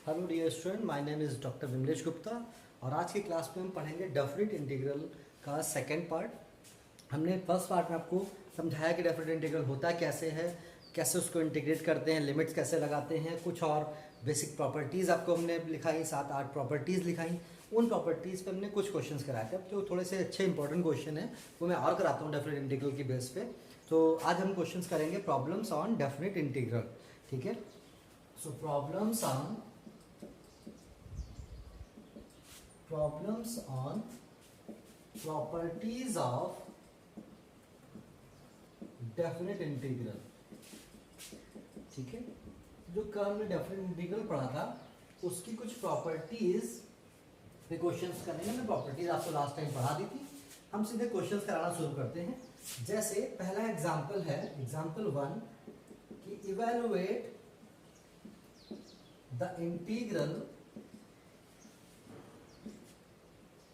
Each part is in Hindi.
Hello dear student, my name is doctor Vimlesh Gupta और आज की क्लास में हम पढ़ेंगे डेफिनेट इंटीग्रल का सेकंड पार्ट। हमने फर्स्ट पार्ट में आपको समझाया कि डेफिनेट इंटीग्रल होता कैसे है, कैसे उसको इंटीग्रेट करते हैं, लिमिट्स कैसे लगाते हैं, कुछ और बेसिक प्रॉपर्टीज़ आपको हमने लिखाई, 7-8 प्रॉपर्टीज़ लिखाई। उन प्रॉपर्टीज़ पे हमने कुछ क्वेश्चंस कराए थे। अब जो थोड़े से अच्छे इंपॉर्टेंट क्वेश्चन हैं वो मैं और कराता हूँ डेफिनेट इंटीग्रल की बेस पे। तो आज हम क्वेश्चंस करेंगे प्रॉब्लम्स ऑन डेफिनेट इंटीग्रल। ठीक है, सो problems on properties of definite integral। ठीक है, जो कल हमने डेफिनेट इंटीग्रल पढ़ा था उसकी कुछ प्रॉपर्टीज पे क्वेश्चंस करेंगे। मैं प्रॉपर्टीज आपको लास्ट टाइम पढ़ा दी थी। हम सीधे क्वेश्चंस कराना शुरू करते हैं। जैसे पहला एग्जांपल है, एग्जांपल 1 कि इवैल्यूएट द इंटीग्रल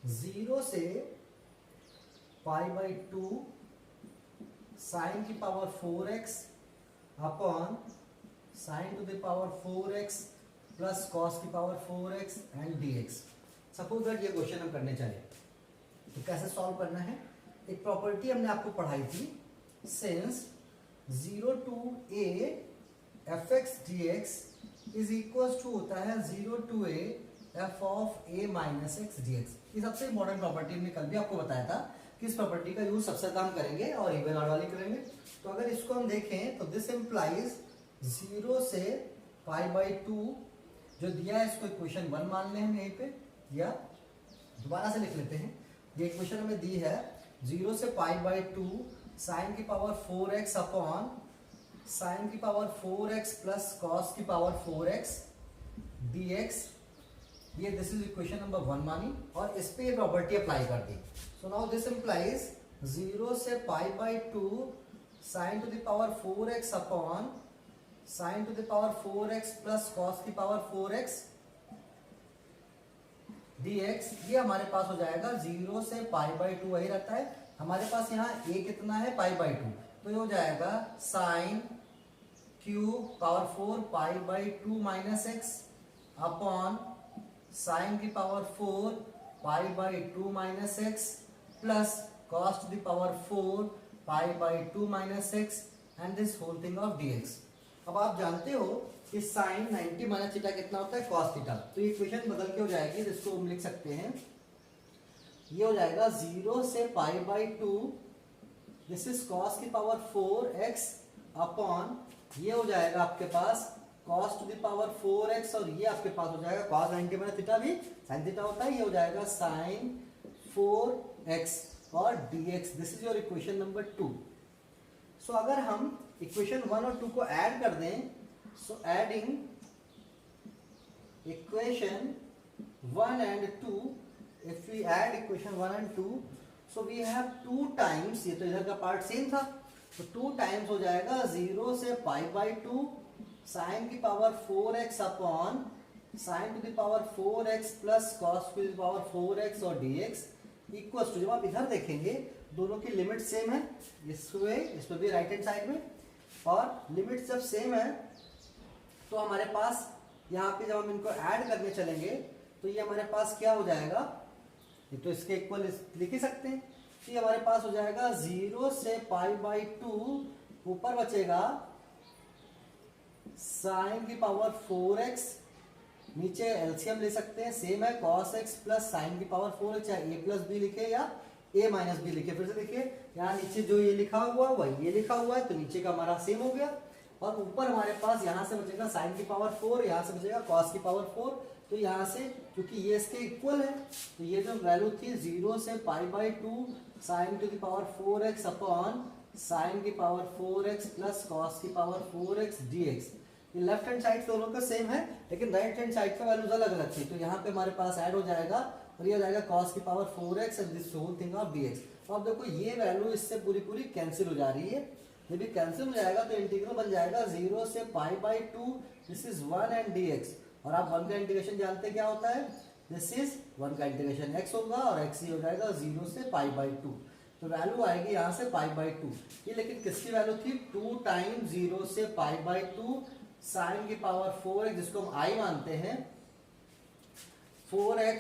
0 से π/2 sin की power 4x upon sin to the power 4x plus cos की power 4x and dx। Suppose that ये क्वेश्चन हम करने चले तो कैसे सॉल्व करना है। एक प्रॉपर्टी हमने आपको पढ़ाई थी, since 0 to a fx dx is equal to होता है 0 to a f of a minus x dx। ये सबसे इंपॉर्टेंट प्रॉपर्टी हमने कल भी आपको बताया था कि इस प्रॉपर्टी का यूज सबसे ज्यादा हम करेंगे और इवन ऑड वाली करेंगे। तो अगर इसको हम देखें तो दिस इंप्लाइज 0 से π/2 जो दिया है इसको इक्वेशन 1 मान लें हम यहीं पे, या दोबारा से लिख लेते हैं। ये इक्वेशन हमें दी है 0 से π/2 sin की पावर 4x अपॉन sin की पावर 4x प्लस cos की पावर 4x dx। ये दिस इज इक्वेशन नंबर 1 मानी और इस पे ये प्रॉपर्टी अप्लाई कर दी। सो नाउ दिस इंप्लाइज 0 से π/2 sin to the power 4x upon sin to the power 4x plus cos की पावर 4x dx। ये हमारे पास हो जाएगा 0 से π/2 वही रहता है हमारे पास। यहाँ a कितना है π/2, तो ये हो जाएगा sin cube power 4 π/2 minus x upon sin की power 4 π/2 minus x plus cos to the power 4 π/2 minus x and this whole thing of dx। अब आप जानते हो कि sin 90 माइनस थीटा कितना होता है cos थीटा, तो ये इक्वेशन बदल के हो जाएगी, जिसको हम लिख सकते हैं ये हो जाएगा 0 से π/2 दिस इज cos की पावर 4x अपॉन ये हो जाएगा आपके पास cos to the power 4x और ये आपके पास हो जाएगा cos 90 माइनस थीटा भी sin थीटा होता है, ये हो जाएगा sin 4x और dx। This is your equation number 2। So अगर हम इक्वेशन 1 और 2 को ऐड कर दें, so adding equation 1 and 2, if we add equation 1 and 2 so we have 2 times, ये तो इधर का पार्ट सेम था, तो 2 टाइम्स हो जाएगा 0 से π/2 sin की power 4x upon sin to the power 4x plus cos to the power 4x और dx इक्वल्स टू, जब आप इधर देखेंगे दोनों की लिमिट सेम है, इस पे भी राइट हैंड साइड में, और लिमिट जब सेम है तो हमारे पास यहाँ पे जब हम इनको ऐड करने चलेंगे तो ये हमारे पास क्या हो जाएगा, ये तो इसके इक्वल लिख ही सकते हैं। तो ये हमारे पास हो जाएगा 0 से π/2, ऊपर बचेगा sin की पावर 4x, नीचे एलसीएम ले सकते हैं, सेम है cos x प्लस sin की पावर 4x, या a प्लस बी लिखे या a माइनस बी लिखे। फिर से देखिए यहाँ नीचे जो ये लिखा हुआ है वही ये लिखा हुआ है, तो नीचे का हमारा सेम हो गया, और ऊपर हमारे पास यहाँ से बचेगा sin की पावर 4, यहाँ से बचेगा cos की पावर 4। तो यहाँ से क्योंकि ये इसके इक्वल है तो ये जो वैल्यू थी 0 से π/2 sin to the power 4x upon sin की पावर 4x प्लस cos की पावर 4x dx। ये लेफ्ट हैंड साइड दोनों का सेम है लेकिन राइट हैंड साइड का वैल्यूज अलग अलग थी, तो यहाँ पे हमारे पास ऐड हो जाएगा और ये हो जाएगा cos की power 4x and this whole thing of dx। तो अब देखो ये वैल्यू इससे पूरी पूरी कैंसिल हो जा रही है, जब ये कैंसिल हो जाएगा तो इंटीग्रल बन जाएगा 0 से π/2 दिस इज 1 एंड dx। और आप 1 का इंटीग्रेशन जानते क्या होता है, दिस इज 1 का इंटीग्रेशन x होगा और x ही हो जाएगा 0 से π/2। तो वैल्यू आएगी यहाँ से π/2। ये लेकिन किसकी वैल्यू थी, 2 टाइम 0 से π/2 साइन की पावर 4 जिसको हम i मानते हैं, 4x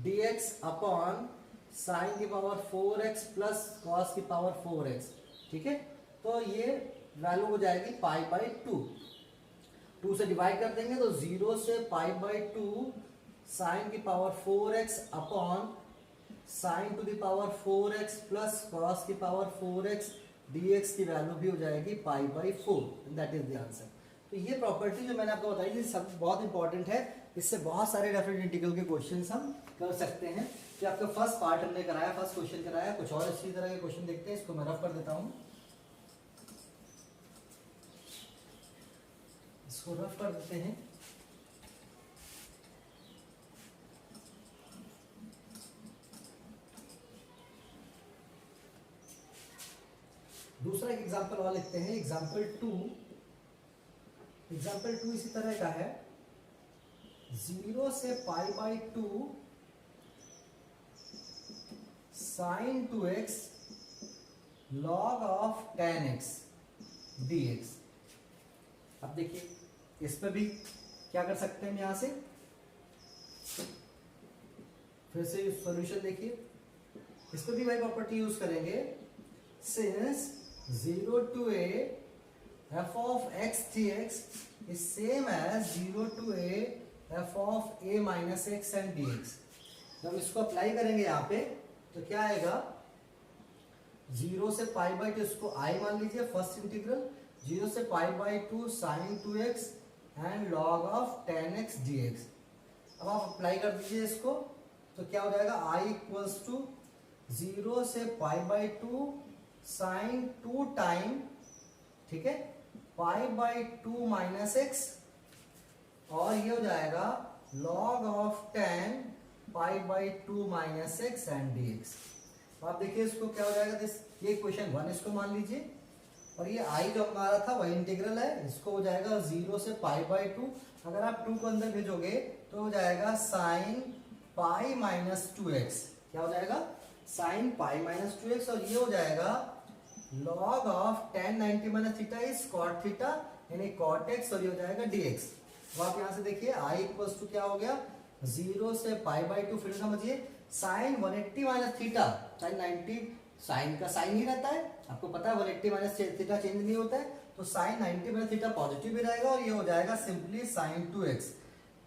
dx अपॉन साइन की पावर 4x प्लस कॉस की पावर 4x, ठीक है। तो ये वैल्यू हो जाएगी पाई बाई 2 से डिवाइड कर देंगे तो 0 से पाई बाई 2 साइन की power 4x upon sine to the power 4x plus cos की पावर 4x dx की वैल्यू भी हो जाएगी pi by 4, that is the answer. तो ये प्रॉपर्टी जो मैंने आपको बताई ये सब बहुत इंपॉर्टेंट है, इससे बहुत सारे डेफिनेट इंटीग्रल के क्वेश्चंस हम कर सकते हैं। कि आपका फर्स्ट पार्ट हमने कराया, फर्स्ट क्वेश्चन कराया, कुछ और इसी तरह के क्वेश्चन देखते हैं। इसको मैं रफ कर देता हूँ, इसको रफ कर देते हैं। दूसरा एक एग्जांपल और लिखते हैं, एग्जांपल 2 इसी तरह का है। 0 से pi by 2 sine 2x log of tan x dx। अब देखिए इस पे भी क्या कर सकते हैं, यहां से फिर से सॉल्यूशन देखिए, इस पे भी वही प्रॉपर्टी यूज करेंगे। Since 0 to a f of x dx is same as 0 to a f of a minus x and dx। जब इसको अप्लाई करेंगे यहाँ पे तो क्या आएगा, 0 से पाई बाई 2, इसको i मान लीजिए फर्स्ट इंटीग्रल, 0 से pi by 2 sine 2x and log of tan x dx। अब आप अप्लाई कर दीजिए इसको तो क्या हो जाएगा, i इक्वल्स टू 0 से पाई बाई 2 साइन 2 टाइम, ठीक है, पाई बाई 2 माइनस एक्स, और ये हो जाएगा log of tan pi by 2 minus x and dx। तो आप देखिए इसको क्या हो जाएगा, दिस ये इक्वेशन 1 इसको मान लीजिए, और ये i जो हमारा था वही इंटीग्रल है, इसको हो जाएगा 0 से पाई बाई 2। अगर आप 2 को अंदर भेजोगे तो हो जाएगा साइन पाई माइनस 2x, क्या हो जाएगा, साइन पाई माइनस 2x, और ये हो जाएगा log of tan 90 minus theta is cot theta यानी कॉट x, और ये हो जाएगा dx। तो आप यहाँ से देखिए i इक्वल्स टू क्या हो गया, 0 से पाई बाई 2, फिर समझिए sine 180 minus theta, sine 90 sine का साइन ही रहता है, आपको पता है 180 माइनस थीटा चेंज नहीं होता है, तो साइन 90 माइनस थीटा पॉजिटिव भी रहेगा, और ये हो जाएगा सिंपली साइन 2x।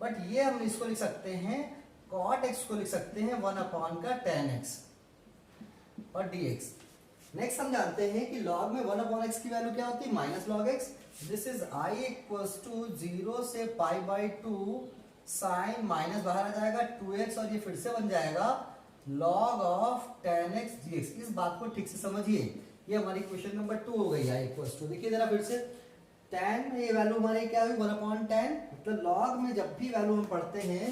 बट ये हम इसको लिख सकते हैं, कॉट x को लिख सकते हैं 1 अपॉन का tan x और dx। नेक्स्ट हम जानते हैं कि लॉग में 1 अपॉन x की वैल्यू क्या होती है, minus log x। This is i equals to 0 से पाई बाई 2 साइन, माइनस बाहर आ जाएगा 2x, और ये फिर से बन जाएगा log of tan x dx। इस बात को ठीक से समझिए, ये हमारी क्वेश्चन नंबर 2 हो गई है इक्वल्स टू। देखिए जरा फिर से, tan में ये वैल्यू हमारी क्या हुई, 1 अपॉन tan, मतलब लॉग में जब भी वैल्यू हम पढ़ते हैं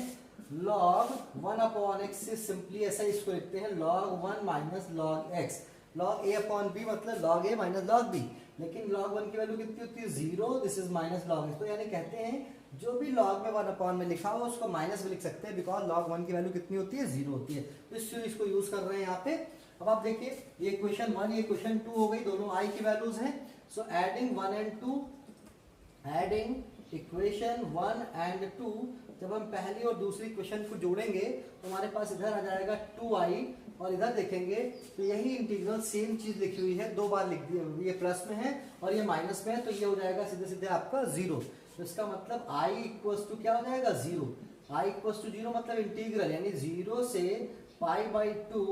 लॉग 1 अपॉन x से सिंपली ऐसा इसको लिखते हैं log 1 minus log x, log a upon b मतलब log a minus log b। लेकिन log 1 की वैल्यू कितनी होती है, 0, this is minus log x। तो यानी कहते हैं जो भी log में 1 अपॉन में लिखा हो उसको माइनस में लिख सकते हैं, बिकॉज log 1 की वैल्यू कितनी होती है, 0 होती है। तो इसको यूज कर रहे हैं यहाँ पे। अब आप देखिए ये क्वेश्चन 1 ये क्वेश्चन 2 हो गई, दोनों i की वैल्यूज हैं। So adding 1 and 2, adding equation 1 and 2, जब हम पहली और दूसरी क्वेश्चन को जोड़ेंगे तो हमारे पास इधर आ जाएगा 2i, और इधर देखेंगे तो यही इंटीग्रल सेम चीज लिखी हुई है, 2 बार लिख दी, ये प्लस में है और ये माइनस में है, तो ये हो जाएगा सीधे सीधे आपका 0। तो इसका मतलब i इक्वल्स टू क्या हो जाएगा, 0। i इक्वल्स टू 0 मतलब इंटीग्रल यानी 0 से pi by 2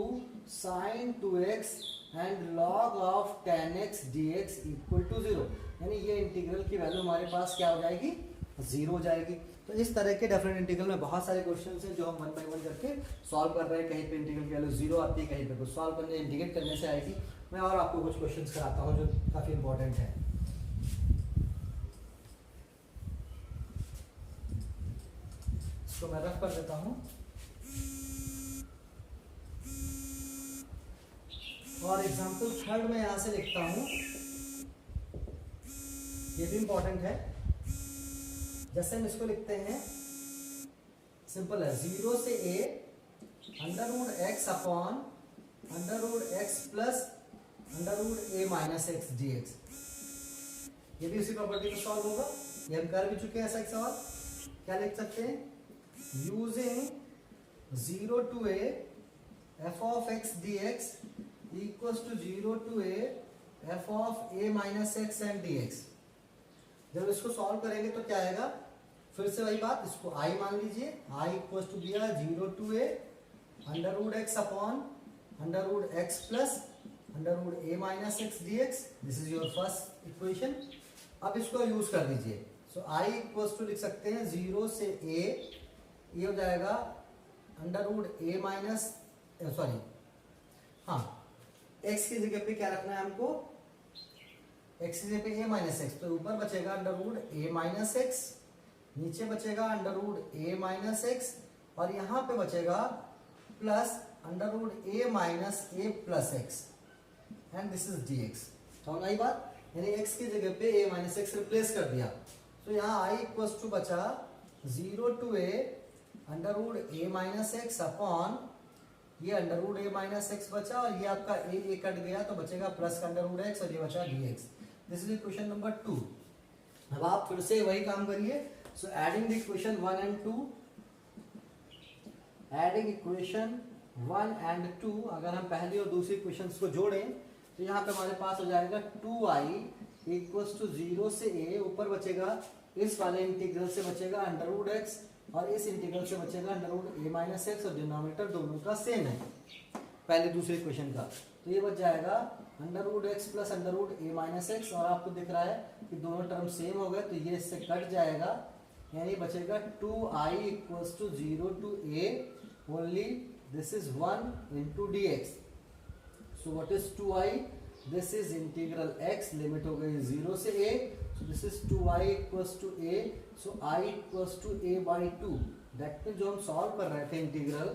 sine 2x and log of tan x dx equal to 0, यानी ये इंटीग्रल की वैल्यू हमारे पास क्या हो जाएगी, 0 हो जाएगी। तो इस तरह के डेफिनेट इंटीग्रल में बहुत सारे क्वेश्चंस हैं जो हम 1 बाय 1 करके सॉल्व कर रहे हैं। कहीं पे इंटीग्रल की वैल्यू 0 आती है, कहीं पे कुछ सॉल्व करने इंटीग्रेट करने से आएगी। मैं और आपको कुछ क्वेश्चंस कराता हूँ जो काफ़ी इंपॉर्टेंट है। इसको मैं रफ कर देता हूँ और एग्जाम्पल 3 में यहाँ से लिखता हूँ, ये भी इंपॉर्टेंट है। जैसे हम इसको लिखते हैं, सिंपल है, 0 से a under root x upon under root x plus under root a minus x dx। ये भी उसी प्रॉपर्टी में सॉल्व होगा, ये हम कर भी चुके हैं। ऐसा एक सवाल क्या लिख सकते हैं, using 0 to a f of x dx equals to 0 to a f of a minus x and dx। जब इसको सॉल्व करेंगे तो क्या आएगा, फिर से वही बात, इसको i मान लीजिए, i इक्वल्स टू दिया 0 to a under root x upon under root x plus under root a minus x dx। This is your first equation. अब इसको यूज कर दीजिए, सो i इक्वल्स टू लिख सकते हैं 0 से a, ये हो जाएगा under root a minus sorry हाँ x की जगह पे क्या रखना है हमको, x की जगह पे a माइनस एक्स, तो ऊपर बचेगा under root a minus x, नीचे बचेगा under root a minus x, और यहाँ पे बचेगा plus under root a minus a plus x, and this is dx। समझ आई बात, यानी x की जगह पे a माइनस एक्स रिप्लेस कर दिया। तो यहाँ i इक्वल्स टू बचा 0 to a under root a minus x upon ये under root a minus x बचा, और ये आपका a कट गया तो बचेगा प्लस का अंडर रूट x, और ये बचा dx। This is equation number 2। अब आप फिर से वही काम करिए, so adding the equation 1 and 2, adding equation 1 and 2, अगर हम पहली और दूसरी इक्वेशंस को जोड़ें तो यहाँ पे हमारे पास हो जाएगा 2i इक्वल्स टू 0 से a, ऊपर बचेगा इस वाले इंटीग्रल से बचेगा अंडर रूट एक्स, और इस इंटीग्रल से बचेगा under root a minus x, और डिनोमिनेटर दोनों का सेम है पहले दूसरे इक्वेशन का, तो ये बच जाएगा under root x plus under root a minus x, और आपको दिख रहा है कि दोनों टर्म सेम हो गए तो ये इससे कट जाएगा, यानी बचेगा 2i equals to 0 to a only, this is 1 into dx। So what is 2i, this is integral x, limit हो गई 0 से a, so this is 2i equals to a, so I equals to a by 2। That mean जो हम सॉल्व कर रहे थे इंटीग्रल,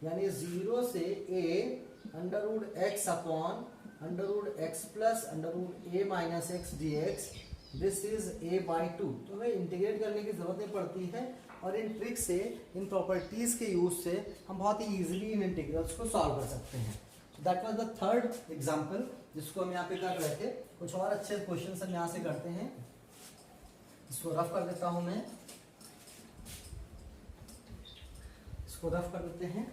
यानी 0 से a under root x upon under root x plus under root a minus x dx, this is a by 2। तो हमें इंटीग्रेट करने की जरूरत नहीं पड़ती है, और इन ट्रिक से, इन प्रॉपर्टीज के यूज से हम बहुत ही इजीली इन इंटीग्रल्स को सॉल्व कर सकते हैं। That was the third example जिसको हम यहाँ पे कर रहे थे। कुछ और अच्छे क्वेश्चन हम यहाँ से करते हैं, इसको रफ कर देता हूं मैं, इसको रफ कर देते हैं।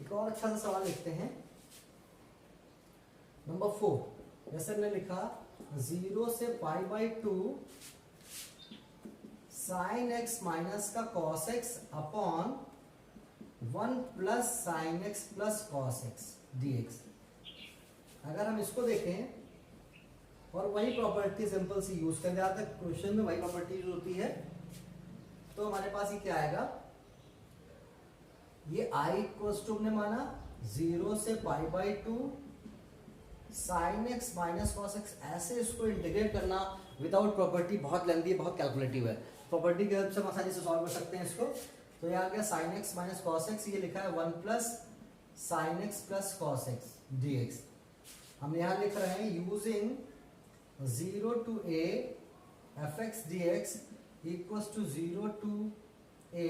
एक और अच्छा सा सवाल लिखते हैं, नंबर 4। जैसे हमने लिखा 0 से pi by 2 sine x minus का cos x upon 1 plus sine x plus cos x dx। अगर हम इसको देखें और वही प्रॉपर्टी सिंपल सी यूज कर जाते हैं, क्वेश्चन में वही प्रॉपर्टी यूज होती है, तो हमारे पास ये क्या आएगा, ये i इक्वल्स टू हमने माना 0 से pi by 2 sine x minus cos x. ऐसे इसको इंटीग्रेट करना विदाउट प्रॉपर्टी बहुत लेंथी है, बहुत कैलकुलेटिव है। प्रॉपर्टी की हेल्प से हम आसानी से सॉल्व कर सकते हैं इसको। तो ये आ गया sign x minus cos x, ये लिखा है 1 plus sine x plus cos x dx। हम यहाँ लिख रहे हैं using 0 to a fx dx equals to 0 to a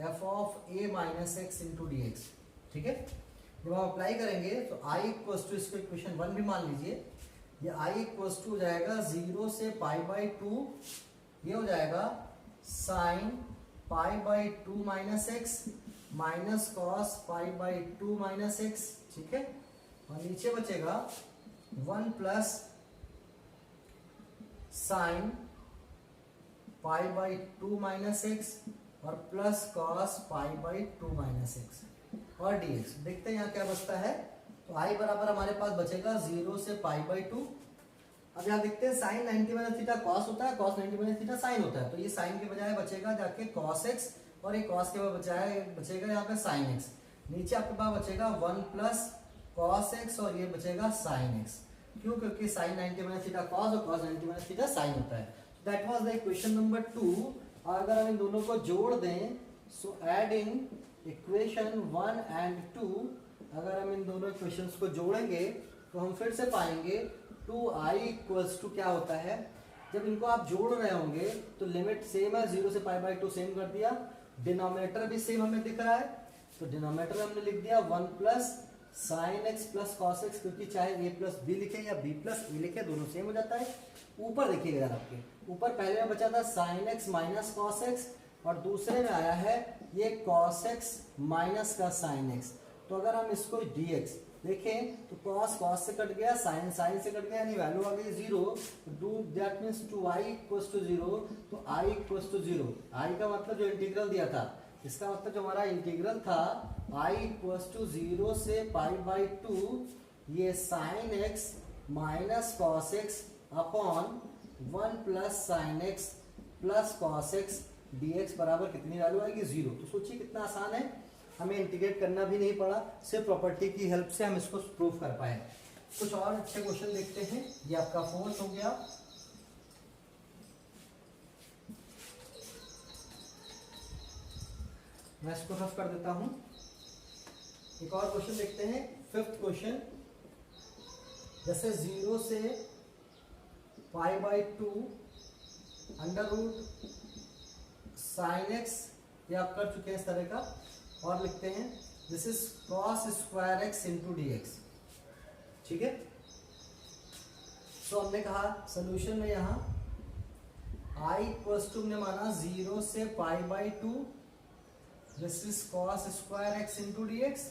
f of a minus x into dx। ठीक है, जब हम अप्लाई करेंगे तो i इक्वल्स टू, इसको इक्वेशन 1 भी मान लीजिए, ये i इक्वल्स टू हो जाएगा 0 से पाई बाई 2, ये हो जाएगा sine pi by 2 minus x minus cos pi by 2 minus x. ठीक है, और नीचे बचेगा 1 plus sine pi by 2 minus x और plus cos pi by 2 minus x और dx। देखते हैं यहाँ क्या बचता है, तो i बराबर हमारे पास बचेगा 0 से पाई बाई 2। अब यहाँ देखते हैं साइन 90 माइनस थीटा कॉस होता है, कॉस 90 माइनस थीटा साइन होता है, तो ये साइन के बजाय बचेगा जाके कॉस एक्स, और ये कॉस के बजाय बचेगा यहाँ पे साइन एक्स। नीचे आपके पास बचेगा 1 प्लस कॉस एक्स और ये बचेगा साइन एक्स। क्यों? क्योंकि साइन 90 माइनस थीटा कॉस और कॉस 90 माइनस थीटा साइन होता है। That was the equation number 2। और अगर हम इन दोनों को जोड़ दें, सो एडिंग इक्वेशन 1 एंड 2, अगर हम इन दोनों इक्वेशंस को जोड़ेंगे तो हम फिर से पाएंगे 2i इक्वल्स टू क्या होता है, जब इनको आप जोड़ रहे होंगे तो लिमिट सेम है, 0 से पाई बाई 2 सेम कर दिया, डिनोमिनेटर भी सेम हमें दिख रहा है, तो डिनोमिनेटर हमने लिख दिया 1 plus sine x plus cos x, क्योंकि चाहे a प्लस बी लिखे या b प्लस ए लिखे दोनों सेम हो जाता है। ऊपर देखिएगा आपके ऊपर पहले में बचा था sign x minus cos x, और दूसरे में आया है ये cos x माइनस का sin x। तो अगर हम इसको dx देखें तो cos से कट गया, sin से कट गया, यानी वैल्यू आ गई 0। Do that means two y equals to 0, तो i इक्वल्स टू 0। i का मतलब जो इंटीग्रल दिया था, इसका मतलब जो हमारा इंटीग्रल था i इक्वल्स टू 0 से π/2 ये sin x minus cos x upon 1 plus sin x plus cos x dx बराबर कितनी वैल्यू आएगी 0। तो सोचिए कितना आसान है, हमें इंटीग्रेट करना भी नहीं पड़ा, सिर्फ प्रॉपर्टी की हेल्प से हम इसको प्रूव कर पाए। कुछ और अच्छे क्वेश्चन देखते हैं। ये आपका फोर्थ हो गया। मैं इसको रफ कर देता हूं। एक और क्वेश्चन देखते हैं, फिफ्थ क्वेश्चन। जैसे 0 से π/2 अंडर रूट साइन एक्स, ये आप कर चुके हैं इस तरह का, और लिखते हैं this is cos square x into d x. ठीक है, तो हमने कहा सोल्यूशन में यहाँ i इक्वल्स टू हमने माना 0 से π/2 this is cos square x into d x.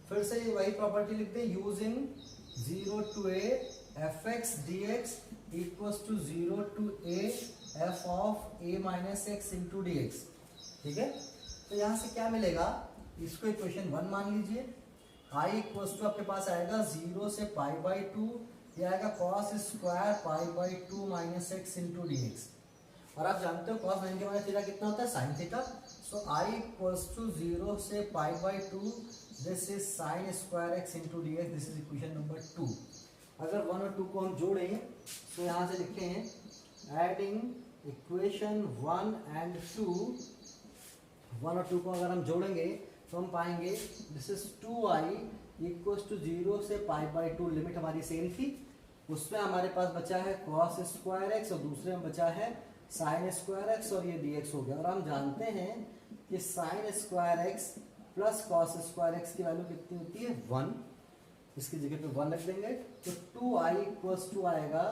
फिर से वही प्रॉपर्टी लिखते हैं, using 0 to a fx dx equals to 0 to a f of a minus x into d x. ठीक है, तो यहां से क्या मिलेगा, इसको इक्वेशन 1 मान लीजिए। i इक्वल्स टू आपके पास आएगा 0 से π/2, ये आएगा cos square π/2 minus x into d x. और आप जानते हो cos 90 माइनस थीटा कितना होता है, sine theta. So i equals to 0 से π/2 this is sine square x into d x. This is equation number 2। अगर 1 और 2 को हम जोड़ें तो यहाँ से लिखे हैं एडिंग इक्वेशन 1 एंड 2। 1 और 2 को अगर हम जोड़ेंगे तो हम पाएंगे this is 2i equals to 0 से π/2, लिमिट हमारी सेम थी। उसमें हमारे पास बचा है cos स्क्वायर एक्स और दूसरे में बचा है साइन स्क्वायर एक्स, और ये dx हो गया। और हम जानते हैं कि sign square x plus cos square x की वैल्यू कितनी होती है 1। इसकी जगह पे 1 रख देंगे तो 2i इक्वल्स टू आएगा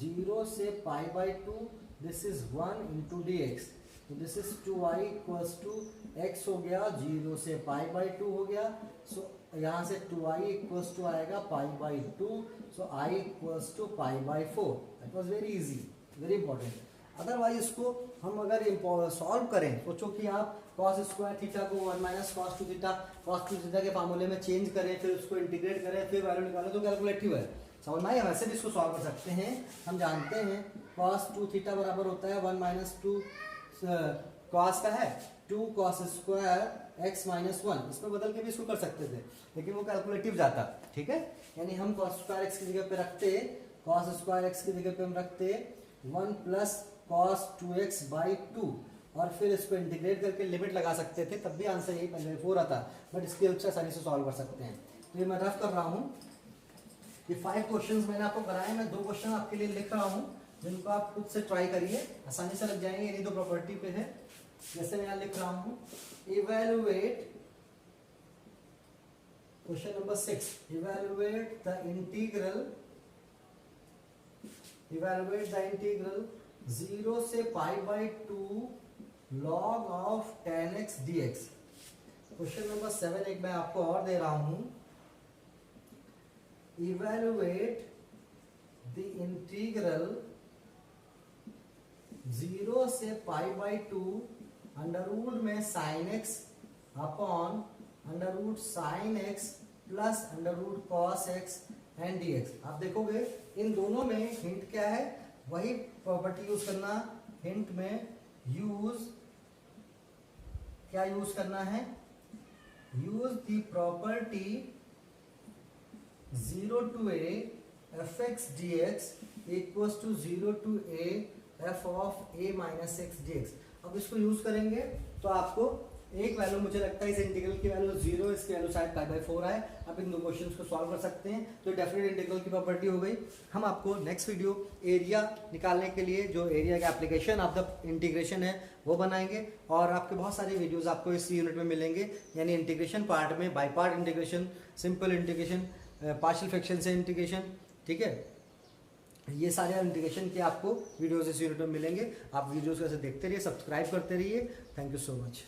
0 से π/2 this is 1 into d x. तो this is 2i equals to x हो गया 0 से π/2 हो गया। सो यहाँ से 2i इक्वल्स टू आएगा π/2। So i equals to π/4। That was very easy, very important. Otherwise इसको हम अगर सॉल्व करें, सोचो कि आप cos स्क्वायर थीटा को 1 माइनस cos 2 थीटा के फार्मूले में चेंज करें, फिर उसको इंटीग्रेट करें, फिर वैल्यू निकालें, तो कैलकुलेटिव है। समझ में आया? वैसे भी इसको सॉल्व कर सकते हैं। हम जानते हैं cos 2 थीटा बराबर होता है 1 माइनस 2 cos का है 2 cos स्क्वायर x माइनस 1। इसमें बदल के भी इसको कर सकते थे, लेकिन वो कैलकुलेटिव जाता। ठीक है, यानी हम cos स्क्वायर x की जगह पे रखते, cos स्क्वायर x की जगह पे हम रखते 1 प्लस cos 2x/2, और फिर इसको इंटीग्रेट करके लिमिट लगा सकते थे, तब भी आंसर यही 4 आता। बट इसकी हेल्प से आसानी से सॉल्व कर सकते हैं। तो ये मैं रफ कर रहा हूँ, ये 5 क्वेश्चंस मैंने आपको कराए। मैं 2 क्वेश्चन आपके लिए लिख रहा हूँ, जिनको आप खुद से ट्राई करिए, आसानी से लग जाएंगे। इन्हीं 2 प्रॉपर्टी पे है। जैसे मैं यहाँ लिख रहा हूँ, evaluate question number 6, evaluate the integral 0 से π/2 log of tan x dx। Question number 7 एक मैं आपको और दे रहा हूं, इवेलुएट द इंटीग्रल 0 से π/2 अंडर रूट में sine X upon under root sine x plus under root cos X and dx। आप देखोगे इन दोनों में हिंट क्या है, वही प्रॉपर्टी यूज करना। हिंट में क्या यूज करना है, use the property 0 to a fx dx equals to 0 to a f of a minus x dx। अब इसको यूज करेंगे तो आपको एक वैल्यू, मुझे लगता है इस इंटीग्रल की वैल्यू 0, इसकी वैल्यू शायद π/4 आए। आप इन 2 क्वेश्चंस को सॉल्व कर सकते हैं, तो डेफिनेट इंटीग्रल की प्रॉपर्टी हो गई। हम आपको नेक्स्ट वीडियो एरिया निकालने के लिए जो एरिया का एप्लीकेशन ऑफ द इंटीग्रेशन है वो बनाएंगे, और आपके बहुत सारे वीडियोस आपको इस यूनिट में मिलेंगे। यानी इंटीग्रेशन पार्ट में by part integration, simple integration, partial fraction से इंटीग्रेशन, ठीक है, ये सारे इंटीग्रेशन के आपको वीडियोज इस यूनिट में मिलेंगे। आप वीडियोज को ऐसे देखते रहिए, सब्सक्राइब करते रहिए। Thank you so much.